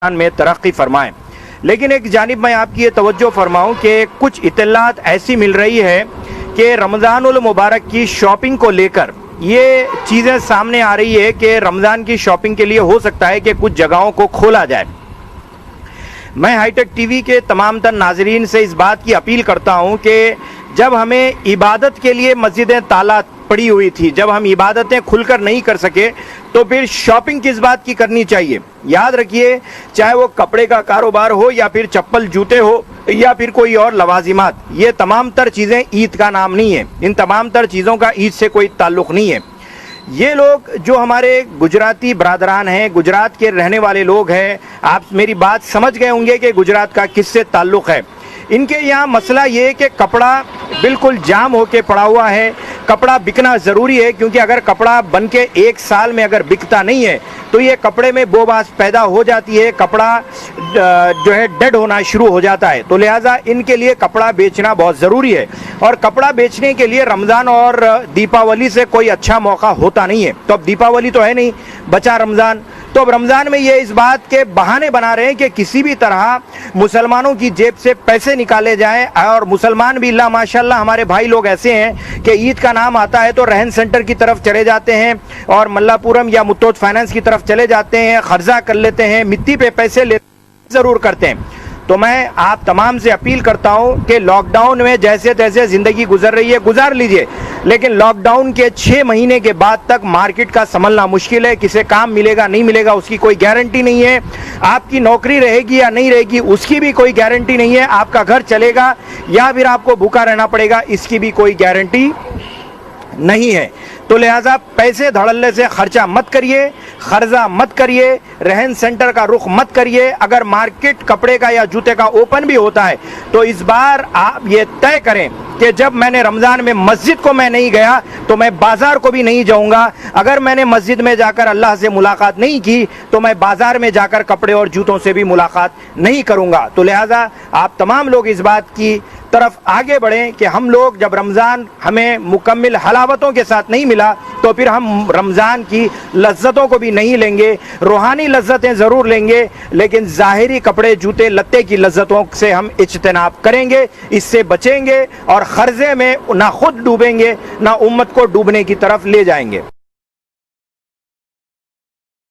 में तरक्की फरमाएं। लेकिन एक जानिब मैं आपकी ये तवज्जो फरमाऊं कि कुछ इत्तलात ऐसी मिल रही है कि रमज़ानुल मुबारक की शॉपिंग को लेकर ये चीज़ें सामने आ रही है कि रमज़ान की शॉपिंग के लिए हो सकता है कि कुछ जगहों को खोला जाए। मैं हाईटेक टीवी के तमाम तर नाजरीन से इस बात की अपील करता हूं कि जब हमें इबादत के लिए मस्जिदें ताला पड़ी हुई थी, जब हम इबादतें खुलकर नहीं कर सके, तो फिर शॉपिंग किस बात की करनी चाहिए। याद रखिए, चाहे वो कपड़े का कारोबार हो या फिर चप्पल जूते हो या फिर कोई और लवाजिमात, ये तमाम तर चीज़ें ईद का नाम नहीं है। इन तमाम तर चीज़ों का ईद से कोई ताल्लुक़ नहीं है। ये लोग जो हमारे गुजराती बरादरान हैं, गुजरात के रहने वाले लोग हैं, आप मेरी बात समझ गए होंगे कि गुजरात का किससे ताल्लुक़ है। इनके यहाँ मसला ये है कि कपड़ा बिल्कुल जाम होके पड़ा हुआ है। कपड़ा बिकना ज़रूरी है, क्योंकि अगर कपड़ा बन के 1 साल में अगर बिकता नहीं है तो ये कपड़े में बोबास पैदा हो जाती है, कपड़ा जो है डेड होना शुरू हो जाता है। तो लिहाजा इनके लिए कपड़ा बेचना बहुत ज़रूरी है, और कपड़ा बेचने के लिए रमज़ान और दीपावली से कोई अच्छा मौका होता नहीं है। तो अब दीपावली तो है नहीं, बचा रमज़ान। तो अब रमज़ान में ये इस बात के बहाने बना रहे हैं कि किसी भी तरह मुसलमानों की जेब से पैसे निकाले जाएं, और मुसलमान भी अल्लाह माशाल्लाह हमारे भाई लोग ऐसे हैं कि ईद का नाम आता है तो रहन सेंटर की तरफ चले जाते हैं और मल्लापुरम या मुत्तोट फाइनेंस की तरफ चले जाते हैं, खर्चा कर लेते हैं, मिट्टी पे पैसे ले ज़रूर करते हैं। तो मैं आप तमाम से अपील करता हूं कि लॉकडाउन में जैसे तैसे ज़िंदगी गुजर रही है गुजार लीजिए, लेकिन लॉकडाउन के 6 महीने के बाद तक मार्केट का संभलना मुश्किल है। किसे काम मिलेगा नहीं मिलेगा उसकी कोई गारंटी नहीं है, आपकी नौकरी रहेगी या नहीं रहेगी उसकी भी कोई गारंटी नहीं है, आपका घर चलेगा या फिर आपको भूखा रहना पड़ेगा इसकी भी कोई गारंटी नहीं है। तो लिहाजा पैसे धड़ल्ले से खर्चा मत करिए, खर्जा मत करिए, रहन सेंटर का रुख मत करिए। अगर मार्केट कपड़े का या जूते का ओपन भी होता है तो इस बार आप ये तय करें कि जब मैंने रमज़ान में मस्जिद को मैं नहीं गया तो मैं बाज़ार को भी नहीं जाऊंगा। अगर मैंने मस्जिद में जाकर अल्लाह से मुलाकात नहीं की तो मैं बाज़ार में जाकर कपड़े और जूतों से भी मुलाकात नहीं करूंगा। तो लिहाजा आप तमाम लोग इस बात की तरफ आगे बढ़ें कि हम लोग जब रमज़ान हमें मुकम्मिल हलावतों के साथ नहीं मिला तो फिर हम रमज़ान की लज्जतों को भी नहीं लेंगे। रूहानी लज्जतें ज़रूर लेंगे, लेकिन ज़ाहिरी कपड़े जूते लत्ते की लज्जतों से हम इज्तनाब करेंगे, इससे बचेंगे और ख़र्ज़े में ना खुद डूबेंगे ना उम्मत को डूबने की तरफ ले जाएंगे।